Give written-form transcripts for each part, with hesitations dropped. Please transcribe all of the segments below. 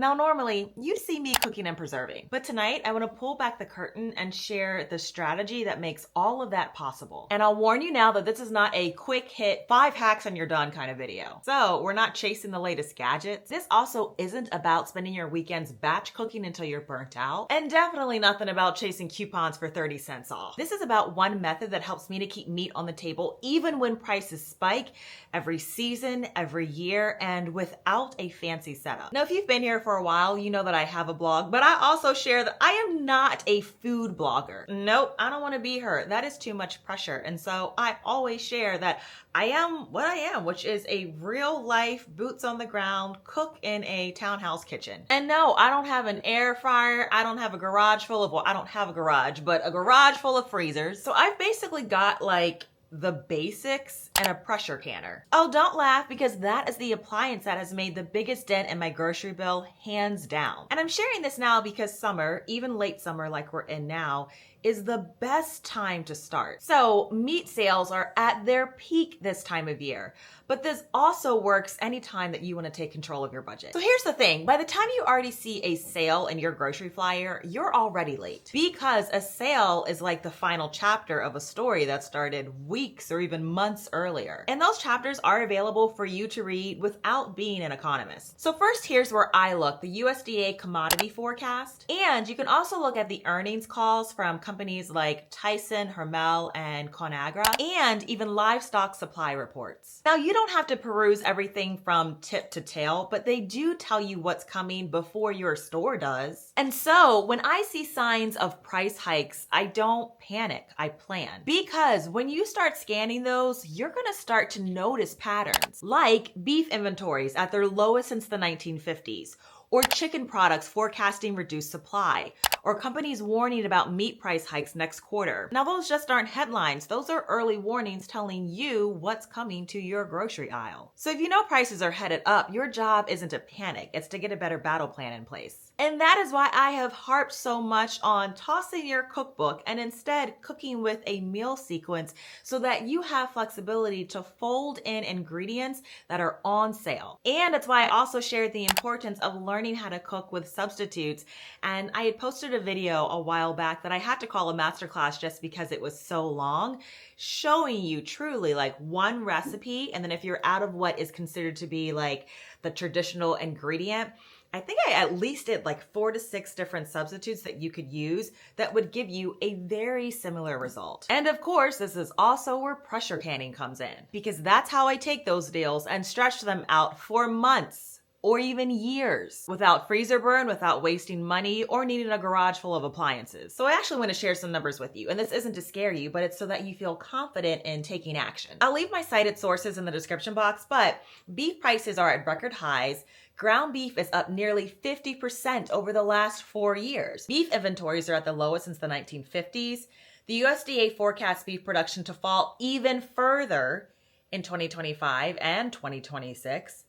Now, normally you'd see me cooking and preserving, but tonight I want to pull back the curtain and share the strategy that makes all of that possible. And I'll warn you now that this is not a quick hit 5 hacks and you're done kind of video. So we're not chasing the latest gadgets. This also isn't about spending your weekends batch cooking until you're burnt out, and definitely nothing about chasing coupons for 30 cents off. This is about one method that helps me to keep meat on the table even when prices spike every season, every year, and without a fancy setup. Now, if you've been here for a while, you know that I have a blog, but I also share that I am not a food blogger. Nope, I don't want to be her. That is too much pressure. And so I always share that I am what I am, which is a real life, boots on the ground cook in a townhouse kitchen. And no, I don't have an air fryer. I don't have a garage full of, well, I don't have a garage, but a garage full of freezers. So I've basically got like the basics and a pressure canner. Oh, don't laugh, because that is the appliance that has made the biggest dent in my grocery bill, hands down. And I'm sharing this now because summer, even late summer like we're in now, is the best time to start. So meat sales are at their peak this time of year, but this also works anytime that you want to take control of your budget. So here's the thing, by the time you already see a sale in your grocery flyer, you're already late, because a sale is like the final chapter of a story that started weeks or even months earlier. And those chapters are available for you to read without being an economist. So first, here's where I look, the USDA commodity forecast. And you can also look at the earnings calls from companies like Tyson, Hermel, and Conagra, and even livestock supply reports. Now, you don't have to peruse everything from tip to tail, but they do tell you what's coming before your store does. And so when I see signs of price hikes, I don't panic, I plan. Because when you start scanning those, you're gonna start to notice patterns, like beef inventories at their lowest since the 1950s, or chicken products forecasting reduced supply, or companies warning about meat price hikes next quarter. Now, those just aren't headlines. Those are early warnings telling you what's coming to your grocery aisle. So if you know prices are headed up, your job isn't to panic. It's to get a better battle plan in place. And that is why I have harped so much on tossing your cookbook and instead cooking with a meal sequence so that you have flexibility to fold in ingredients that are on sale. And it's why I also shared the importance of learning how to cook with substitutes. And I had posted a video a while back that I had to call a masterclass just because it was so long, showing you truly like one recipe. And then if you're out of what is considered to be like the traditional ingredient, I think I at least did like 4 to 6 different substitutes that you could use that would give you a very similar result. And of course, this is also where pressure canning comes in, because that's how I take those deals and stretch them out for months or even years without freezer burn, without wasting money, or needing a garage full of appliances. So I actually want to share some numbers with you, and this isn't to scare you, but it's so that you feel confident in taking action. I'll leave my cited sources in the description box, but beef prices are at record highs. Ground beef is up nearly 50% over the last 4 years. Beef inventories are at the lowest since the 1950s. The USDA forecasts beef production to fall even further in 2025 and 2026.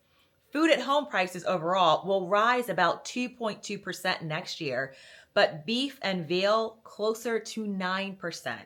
Food at home prices overall will rise about 2.2% next year, but beef and veal closer to 9%.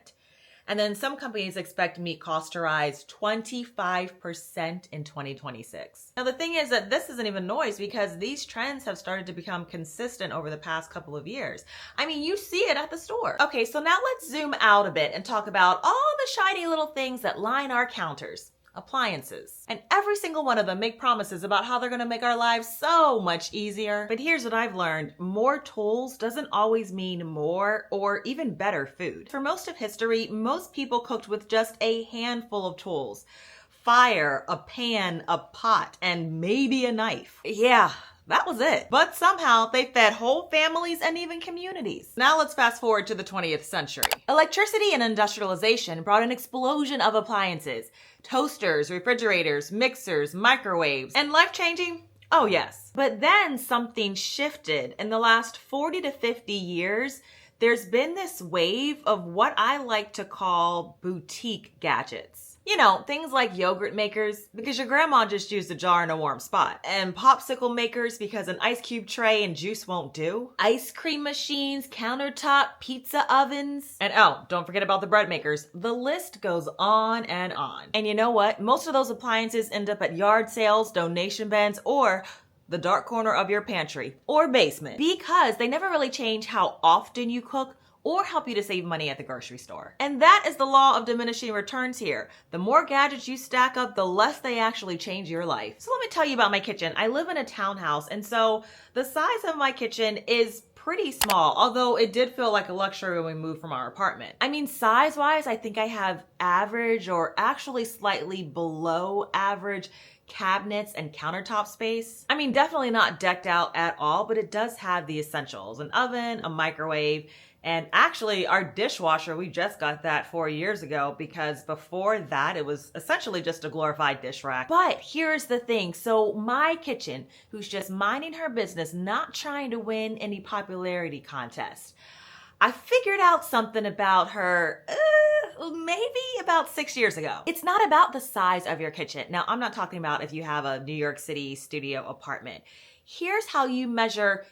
And then some companies expect meat costs to rise 25% in 2026. Now, the thing is that this isn't even noise, because these trends have started to become consistent over the past couple of years. I mean, you see it at the store. Okay, so now let's zoom out a bit and talk about all the shiny little things that line our counters. Appliances. And every single one of them make promises about how they're going to make our lives so much easier. But here's what I've learned. More tools doesn't always mean more or even better food. For most of history, most people cooked with just a handful of tools. Fire, a pan, a pot, and maybe a knife. Yeah. That was it. But somehow they fed whole families and even communities. Now let's fast forward to the 20th century. Electricity and industrialization brought an explosion of appliances. Toasters, refrigerators, mixers, microwaves. And life-changing? Oh yes. But then something shifted. In the last 40 to 50 years, there's been this wave of what I like to call boutique gadgets. You know, things like yogurt makers, because your grandma just used a jar in a warm spot. And popsicle makers, because an ice cube tray and juice won't do. Ice cream machines, countertop, pizza ovens. And oh, don't forget about the bread makers. The list goes on and on. And you know what? Most of those appliances end up at yard sales, donation bins, or the dark corner of your pantry or basement, because they never really change how often you cook or help you to save money at the grocery store. And that is the law of diminishing returns here. The more gadgets you stack up, the less they actually change your life. So let me tell you about my kitchen. I live in a townhouse, and so the size of my kitchen is pretty small, although it did feel like a luxury when we moved from our apartment. I mean, size-wise, I think I have average or actually slightly below average cabinets and countertop space. I mean, definitely not decked out at all, but it does have the essentials: an oven, a microwave, and actually our dishwasher, we just got that 4 years ago, because before that it was essentially just a glorified dish rack. But here's the thing. So my kitchen, who's just minding her business, not trying to win any popularity contest, I figured out something about her maybe about 6 years ago. It's not about the size of your kitchen. Now, I'm not talking about if you have a New York City studio apartment. Here's how you measure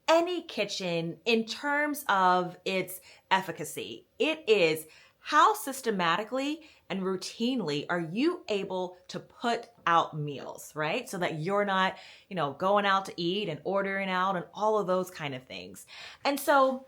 any kitchen in terms of its efficacy. It is how systematically and routinely are you able to put out meals, right? So that you're not, going out to eat and ordering out and all of those kind of things. And so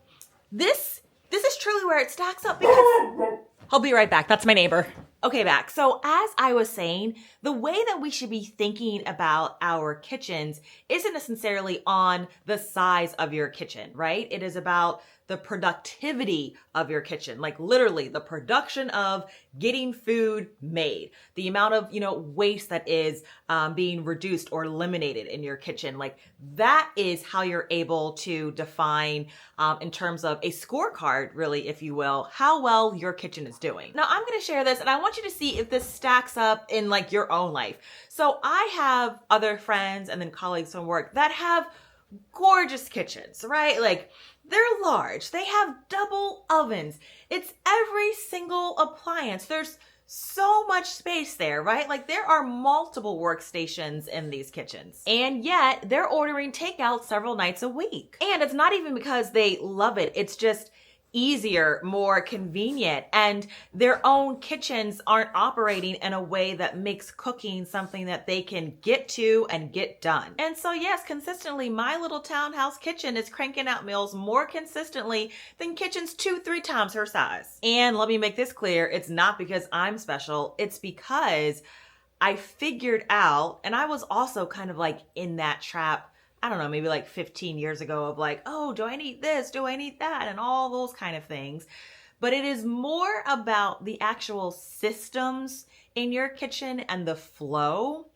this is truly where it stacks up, because I'll be right back. That's my neighbor. Okay, back. So as I was saying, the way that we should be thinking about our kitchens isn't necessarily on the size of your kitchen, right? It is about the productivity of your kitchen, like literally the production of getting food made, the amount of, waste that is being reduced or eliminated in your kitchen. Like that is how you're able to define in terms of a scorecard, really, if you will, how well your kitchen is doing. Now I'm going to share this and I want you to see if this stacks up in like your own life. So I have other friends and then colleagues from work that have gorgeous kitchens, right? Like they're large. They have double ovens. It's every single appliance. There's so much space there, right? Like there are multiple workstations in these kitchens. And yet they're ordering takeout several nights a week. And it's not even because they love it. It's just easier, more convenient, and their own kitchens aren't operating in a way that makes cooking something that they can get to and get done. And so yes, consistently, my little townhouse kitchen is cranking out meals more consistently than kitchens 2-3 times her size. And let me make this clear, it's not because I'm special, it's because I figured out, and I was also kind of like in that trap, I don't know, maybe like 15 years ago, of like, oh, do I need this? Do I need that? And all those kind of things. But it is more about the actual systems in your kitchen and the flow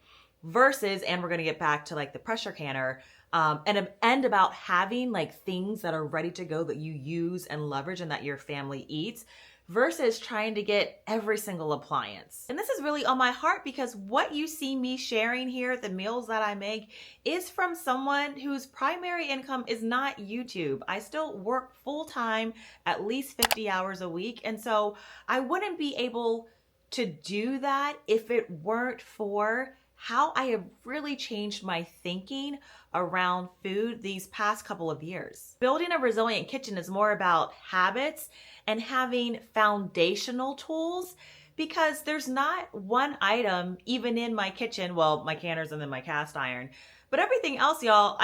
versus, and we're going to get back to like the pressure canner, and about having like things that are ready to go that you use and leverage and that your family eats, versus trying to get every single appliance. And this is really on my heart, because what you see me sharing here, the meals that I make, is from someone whose primary income is not YouTube. I still work full time, at least 50 hours a week. And so I wouldn't be able to do that if it weren't for how I have really changed my thinking around food these past couple of years. Building a resilient kitchen is more about habits and having foundational tools, because there's not one item, even in my kitchen, well, my canners and then my cast iron, but everything else, y'all,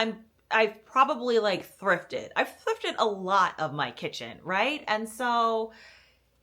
I've probably like thrifted. I've thrifted a lot of my kitchen, right? And so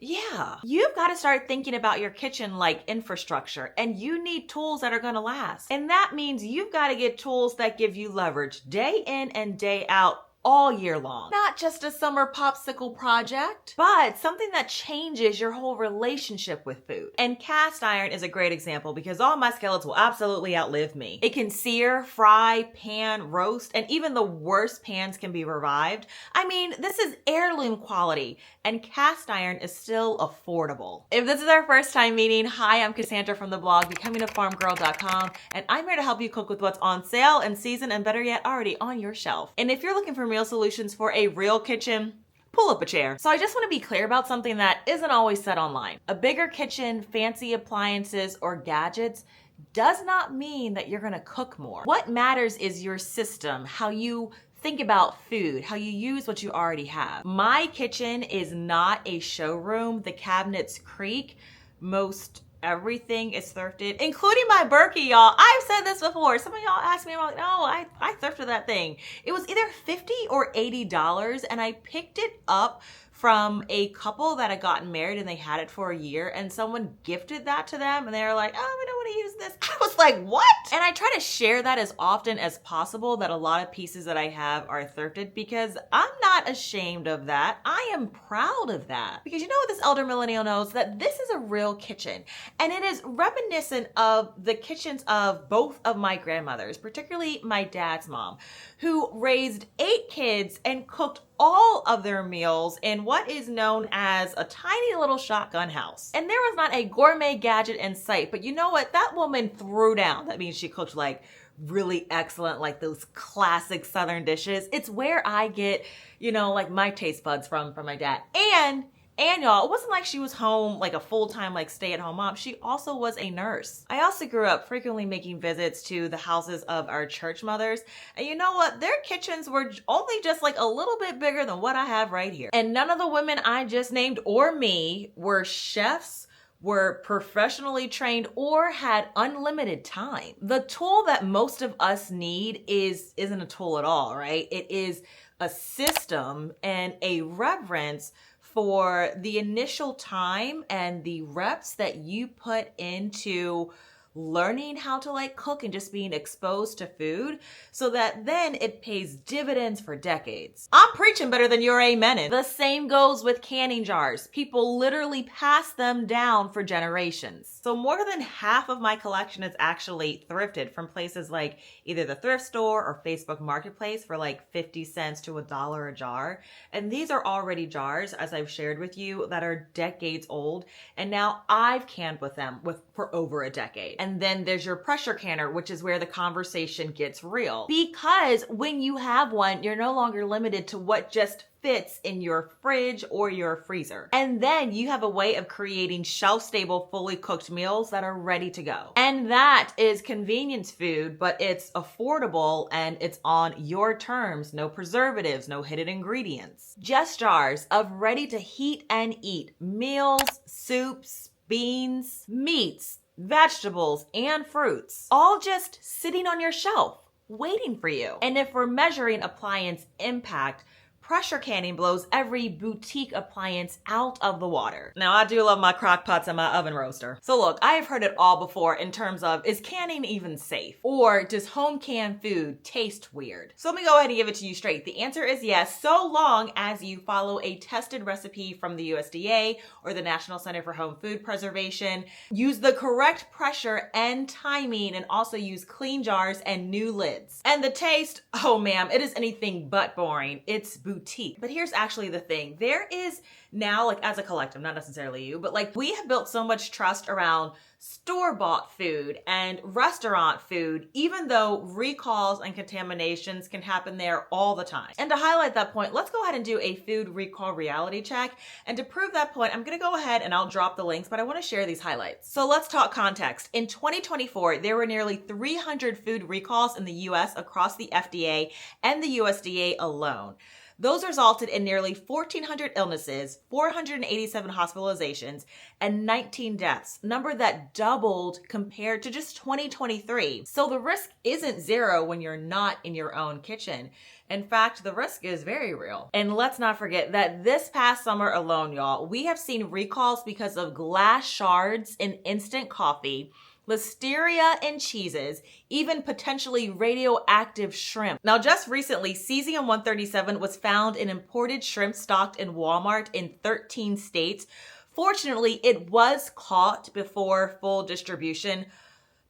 yeah, you've got to start thinking about your kitchen like infrastructure, and you need tools that are going to last. And that means you've got to get tools that give you leverage day in and day out, all year long. Not just a summer popsicle project, but something that changes your whole relationship with food. And cast iron is a great example, because all my skillets will absolutely outlive me. It can sear, fry, pan, roast, and even the worst pans can be revived. I mean, this is heirloom quality, and cast iron is still affordable. If this is our first time meeting, hi, I'm Cassandra from the blog becomingafarmgirl.com, and I'm here to help you cook with what's on sale, in season, and better yet, already on your shelf. And if you're looking for meal solutions for a real kitchen, pull up a chair. So I just want to be clear about something that isn't always said online. A bigger kitchen, fancy appliances, or gadgets does not mean that you're going to cook more. What matters is your system, how you think about food, how you use what you already have. My kitchen is not a showroom. The cabinets creak most everything is thrifted, including my Berkey, y'all. I've said this before. Some of y'all asked me, I'm like, no, I thrifted that thing. It was either $50 or $80, and I picked it up from a couple that had gotten married and they had it for a year, and someone gifted that to them and they were like, oh, we don't want to use this. I was like, what? And I try to share that as often as possible, that a lot of pieces that I have are thrifted, because I'm not ashamed of that. I am proud of that. Because you know what this elder millennial knows? That this is a real kitchen, and it is reminiscent of the kitchens of both of my grandmothers, particularly my dad's mom, who raised 8 kids and cooked all of their meals in what is known as a tiny little shotgun house. And there was not a gourmet gadget in sight, but you know what? That woman threw down. That means she cooked like really excellent, like those classic Southern dishes. It's where I get, you know, like my taste buds from my dad. And y'all, it wasn't like she was home like a full-time like stay-at-home mom. She also was a nurse. I also grew up frequently making visits to the houses of our church mothers. And you know what? Their kitchens were only just like a little bit bigger than what I have right here. And none of the women I just named or me were chefs, were professionally trained, or had unlimited time. The tool that most of us need isn't a tool at all, right? It is a system and a reverence for the initial time and the reps that you put into learning how to like cook and just being exposed to food, so that then it pays dividends for decades. I'm preaching better than you're amening. The same goes with canning jars. People literally pass them down for generations. So more than half of my collection is actually thrifted from places like either the thrift store or Facebook Marketplace for like 50 cents to $1 a jar. And these are already jars, as I've shared with you, that are decades old. And now I've canned with them for over a decade. And then there's your pressure canner, which is where the conversation gets real. Because when you have one, you're no longer limited to what just fits in your fridge or your freezer. And then you have a way of creating shelf-stable, fully cooked meals that are ready to go. And that is convenience food, but it's affordable and it's on your terms. No preservatives, no hidden ingredients. Just jars of ready to heat and eat meals, soups, beans, meats, vegetables, and fruits, all just sitting on your shelf, waiting for you. And if we're measuring appliance impact, pressure canning blows every boutique appliance out of the water. Now, I do love my crock pots and my oven roaster. So look, I have heard it all before in terms of, is canning even safe? Or does home canned food taste weird? So let me go ahead and give it to you straight. The answer is yes, so long as you follow a tested recipe from the USDA or the National Center for Home Food Preservation, use the correct pressure and timing, and also use clean jars and new lids. And the taste, oh ma'am, it is anything but boring. It's boutique. But here's actually the thing. There is now, like as a collective, not necessarily you, but like we have built so much trust around store-bought food and restaurant food, even though recalls and contaminations can happen there all the time. And to highlight that point, let's go ahead and do a food recall reality check. And to prove that point, I'm gonna go ahead and I'll drop the links, but I wanna share these highlights. So let's talk context. In 2024, there were nearly 300 food recalls in the US across the FDA and the USDA alone. Those resulted in nearly 1,400 illnesses, 487 hospitalizations, and 19 deaths, a number that doubled compared to just 2023. So the risk isn't zero when you're not in your own kitchen. In fact, the risk is very real. And let's not forget that this past summer alone, y'all, we have seen recalls because of glass shards in instant coffee, listeria in cheeses, even potentially radioactive shrimp. Now, just recently, cesium-137 was found in imported shrimp stocked in Walmart in 13 states. Fortunately, it was caught before full distribution,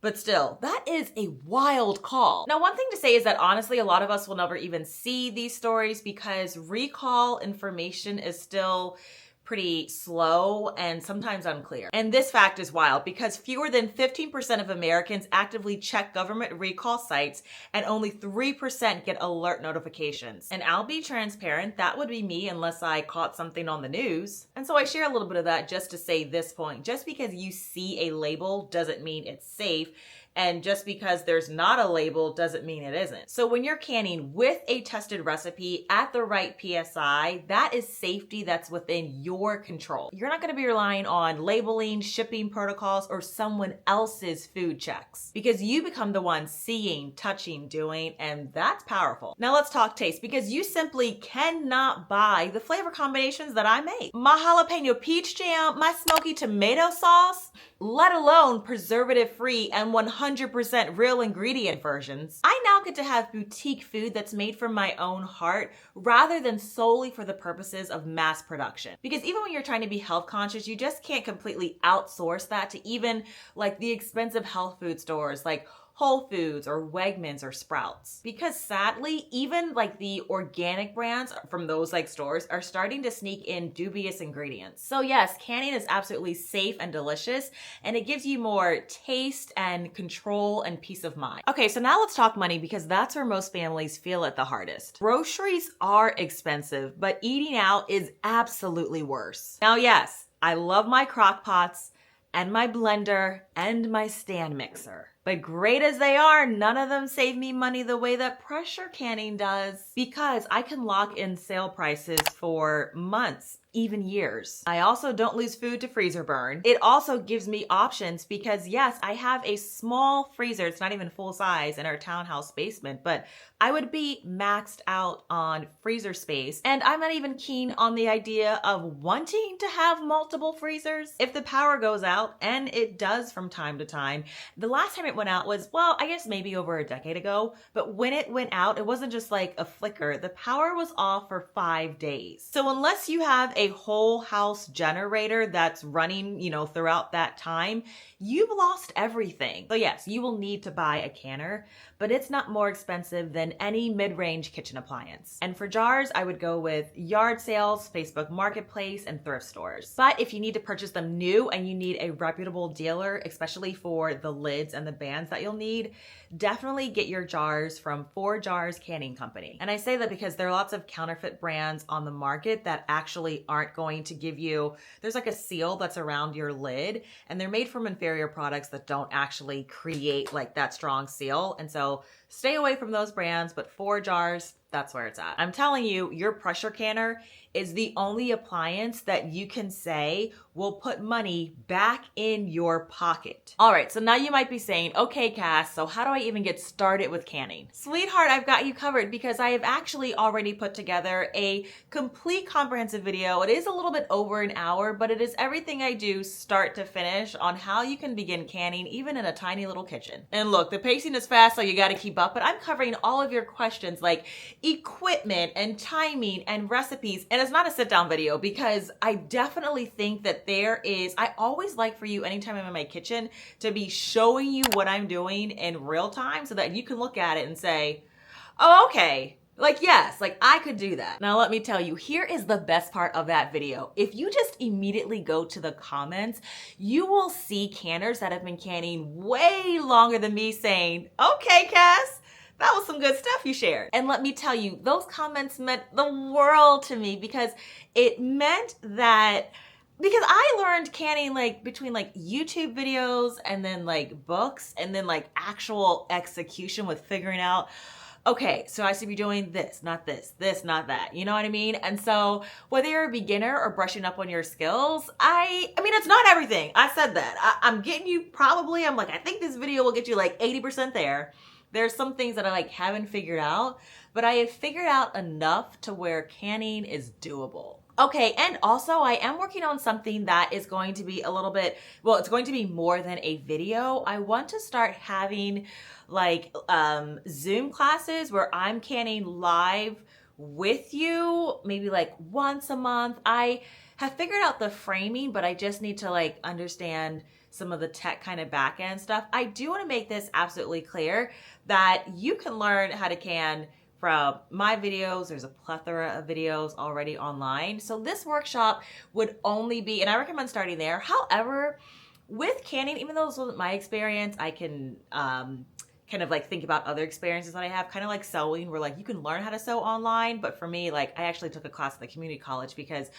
but still, that is a wild call. Now, one thing to say is that honestly, a lot of us will never even see these stories because recall information is still pretty slow and sometimes unclear. And this fact is wild because fewer than 15% of Americans actively check government recall sites and only 3% get alert notifications. And I'll be transparent, that would be me unless I caught something on the news. And so I share a little bit of that just to say this point. Just because you see a label doesn't mean it's safe. And just because there's not a label doesn't mean it isn't. So when you're canning with a tested recipe at the right PSI, that is safety that's within your control. You're not going to be relying on labeling, shipping protocols, or someone else's food checks, because you become the one seeing, touching, doing, and that's powerful. Now let's talk taste, because you simply cannot buy the flavor combinations that I make. My jalapeno peach jam, my smoky tomato sauce, let alone preservative-free and 100% real ingredient versions. I now get to have boutique food that's made from my own heart rather than solely for the purposes of mass production. Because even when you're trying to be health conscious, you just can't completely outsource that to even like the expensive health food stores like Whole Foods or Wegmans or Sprouts. Because sadly, even like the organic brands from those like stores are starting to sneak in dubious ingredients. So yes, canning is absolutely safe and delicious, and it gives you more taste and control and peace of mind. Okay, so now let's talk money, because that's where most families feel it the hardest. Groceries are expensive, but eating out is absolutely worse. Now yes, I love my crock pots and my blender and my stand mixer. But great as they are, none of them save me money the way that pressure canning does, because I can lock in sale prices for months, even years. I also don't lose food to freezer burn. It also gives me options because yes, I have a small freezer. It's not even full size in our townhouse basement, but I would be maxed out on freezer space. And I'm not even keen on the idea of wanting to have multiple freezers. If the power goes out, and it does from time to time, the last time it went out was, well, I guess maybe over a decade ago, but when it went out, it wasn't just like a flicker. The power was off for 5 days. So unless you have a whole house generator that's running, throughout that time, you've lost everything. So yes, you will need to buy a canner, but it's not more expensive than any mid-range kitchen appliance. And for jars, I would go with yard sales, Facebook Marketplace, and thrift stores. But if you need to purchase them new and you need a reputable dealer, especially for the lids and the bands that you'll need, definitely get your jars from 4 Jars Canning Company. And I say that because there are lots of counterfeit brands on the market that actually aren't going to give you, there's like a seal that's around your lid, and they're made from inferior products that don't actually create like that strong seal. And so stay away from those brands, but 4 Jars, that's where it's at. I'm telling you, your pressure canner is the only appliance that you can say will put money back in your pocket. All right, so now you might be saying, okay, Cass, so how do I even get started with canning? Sweetheart, I've got you covered, because I have actually already put together a complete comprehensive video. It is a little bit over an hour, but it is everything I do start to finish on how you can begin canning even in a tiny little kitchen. And look, the pacing is fast, so you gotta keep up, but I'm covering all of your questions like equipment and timing and recipes. And it's not a sit down video, because I definitely think that I always like for you, anytime I'm in my kitchen, to be showing you what I'm doing in real time so that you can look at it and say, oh, okay. Like, yes, like I could do that. Now, let me tell you, here is the best part of that video. If you just immediately go to the comments, you will see canners that have been canning way longer than me saying, okay, Cass, that was some good stuff you shared. And let me tell you, those comments meant the world to me, because it meant that, because I learned canning like between like YouTube videos and then like books and then like actual execution with figuring out, okay, so I should be doing this, not this, this, not that. You know what I mean? And so whether you're a beginner or brushing up on your skills, I mean, it's not everything. I said that. I'm getting you probably, I'm like, I think this video will get you like 80% there. There's some things that I like haven't figured out, but I have figured out enough to where canning is doable. Okay, and also I am working on something that is going to be a little bit, well, it's going to be more than a video. I want to start having like Zoom classes where I'm canning live with you, maybe like once a month. I have figured out the framing, but I just need to like understand some of the tech kind of back end stuff. I do want to make this absolutely clear that you can learn how to can from my videos. There's a plethora of videos already online. So this workshop would only be, and I recommend starting there. However, with canning, even though this wasn't my experience, I can kind of like think about other experiences that I have, kind of like sewing, where like you can learn how to sew online. But for me, like I actually took a class at the community college, because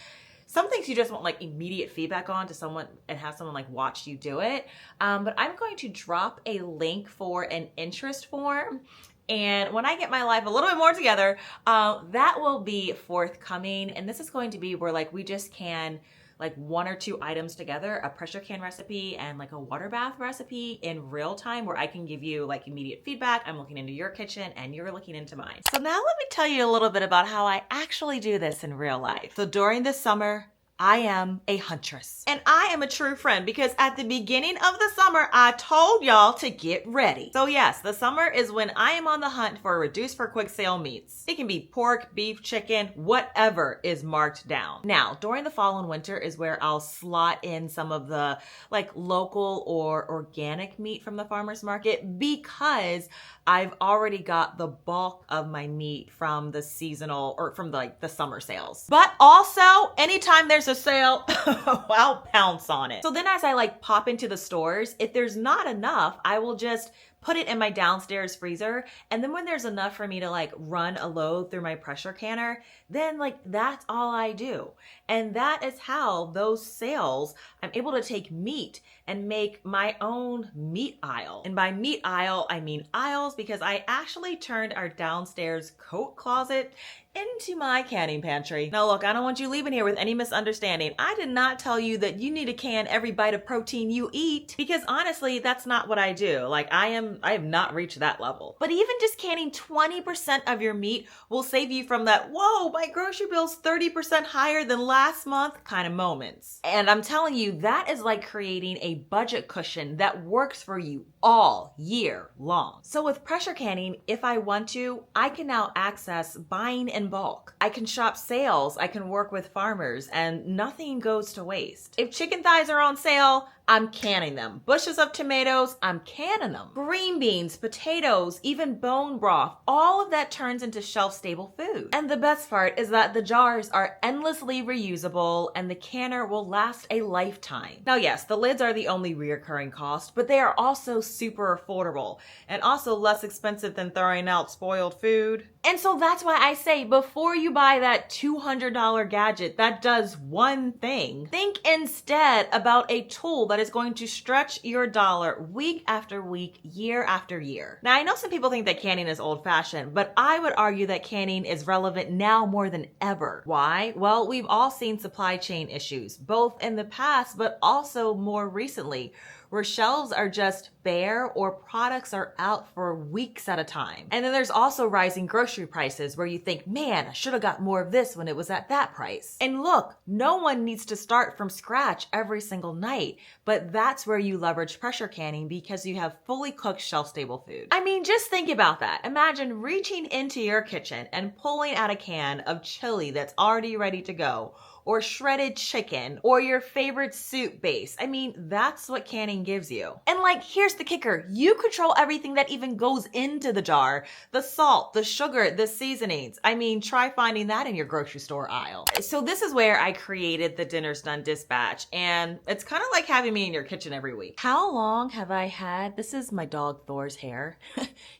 Some things you just want like immediate feedback on to someone and have someone like watch you do it. But I'm going to drop a link for an interest form. And when I get my life a little bit more together, that will be forthcoming. And this is going to be where like we just can like 1 or 2 items together, a pressure can recipe and like a water bath recipe in real time, where I can give you like immediate feedback. I'm looking into your kitchen and you're looking into mine. So now let me tell you a little bit about how I actually do this in real life. So during the summer, I am a huntress. And I am a true friend because at the beginning of the summer, I told y'all to get ready. So yes, the summer is when I am on the hunt for reduced for quick sale meats. It can be pork, beef, chicken, whatever is marked down. Now, during the fall and winter is where I'll slot in some of the like local or organic meat from the farmer's market, because I've already got the bulk of my meat from the seasonal or from like the summer sales. But also, anytime there's a sale, I'll pounce on it. So then as I like pop into the stores, if there's not enough, I will just put it in my downstairs freezer. And then when there's enough for me to like run a load through my pressure canner, then like that's all I do. And that is how those sales, I'm able to take meat and make my own meat aisle. And by meat aisle, I mean aisles, because I actually turned our downstairs coat closet into my canning pantry. Now look, I don't want you leaving here with any misunderstanding. I did not tell you that you need to can every bite of protein you eat, because honestly, that's not what I do. Like I have not reached that level. But even just canning 20% of your meat will save you from that, whoa, my grocery bill's 30% higher than last month kind of moments. And I'm telling you, that is like creating a budget cushion that works for you all year long. So with pressure canning, if I want to, I can now access buying in bulk. I can shop sales, I can work with farmers, and nothing goes to waste. If chicken thighs are on sale, I'm canning them. Bushes of tomatoes, I'm canning them. Green beans, potatoes, even bone broth, all of that turns into shelf-stable food. And the best part is that the jars are endlessly reusable and the canner will last a lifetime. Now yes, the lids are the only reoccurring cost, but they are also super affordable and also less expensive than throwing out spoiled food. And so that's why I say, before you buy that $200 gadget that does one thing, think instead about a tool that is going to stretch your dollar week after week, year after year. Now, I know some people think that canning is old-fashioned, but I would argue that canning is relevant now more than ever. Why? Well, we've all seen supply chain issues, both in the past, but also more recently, where shelves are just bare or products are out for weeks at a time. And then there's also rising grocery prices where you think, man, I should have got more of this when it was at that price. And look, no one needs to start from scratch every single night, but that's where you leverage pressure canning because you have fully cooked shelf-stable food. I mean, just think about that. Imagine reaching into your kitchen and pulling out a can of chili that's already ready to go, or shredded chicken, or your favorite soup base. I mean, that's what canning gives you. And like, here's the kicker. You control everything that even goes into the jar. The salt, the sugar, the seasonings. I mean, try finding that in your grocery store aisle. So this is where I created the Dinner's Done dispatch, and it's kind of like having me in your kitchen every week. How long have I had, this is my dog Thor's hair.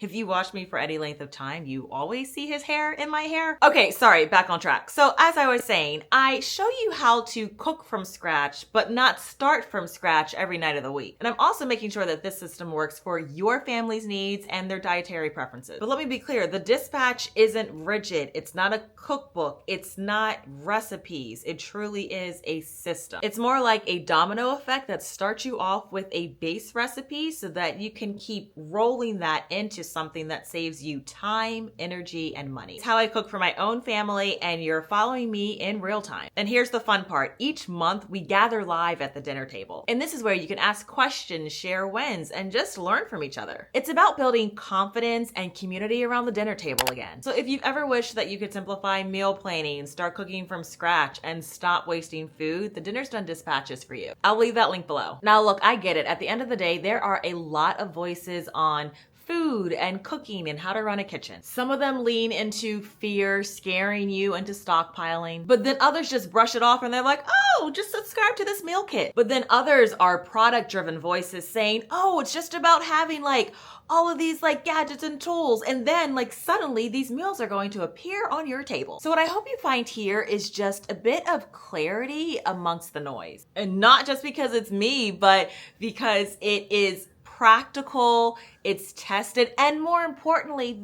If you watch me for any length of time, you always see his hair in my hair. Okay, sorry, back on track. So as I was saying, I show you how to cook from scratch, but not start from scratch every night of the week. And I'm also making sure that this system works for your family's needs and their dietary preferences. But let me be clear, the dispatch isn't rigid. It's not a cookbook. It's not recipes. It truly is a system. It's more like a domino effect that starts you off with a base recipe so that you can keep rolling that into something that saves you time, energy, and money. It's how I cook for my own family, and you're following me in real time. And here's the fun part. Each month we gather live at the dinner table. And this is where you can ask questions, share wins, and just learn from each other. It's about building confidence and community around the dinner table again. So if you've ever wished that you could simplify meal planning, start cooking from scratch, and stop wasting food, the Dinner's Done dispatch is for you. I'll leave that link below. Now look, I get it. At the end of the day, there are a lot of voices on food and cooking and how to run a kitchen. Some of them lean into fear, scaring you into stockpiling, but then others just brush it off and they're like, oh, just subscribe to this meal kit. But then others are product-driven voices saying, oh, it's just about having like all of these like gadgets and tools, and then like suddenly these meals are going to appear on your table. So what I hope you find here is just a bit of clarity amongst the noise. And not just because it's me, but because it is practical, it's tested, and more importantly,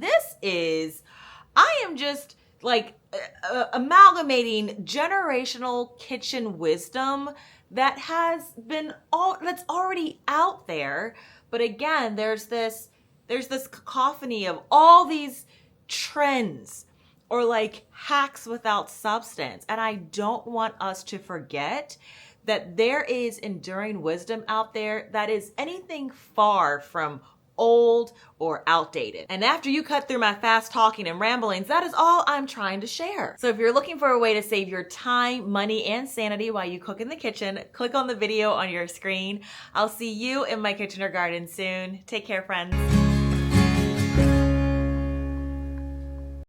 I am just like amalgamating generational kitchen wisdom that's already out there. But again, there's this cacophony of all these trends or like hacks without substance. And I don't want us to forget that there is enduring wisdom out there that is anything far from old or outdated. And after you cut through my fast talking and ramblings, that is all I'm trying to share. So if you're looking for a way to save your time, money, and sanity while you cook in the kitchen, click on the video on your screen. I'll see you in my kitchen or garden soon. Take care, friends.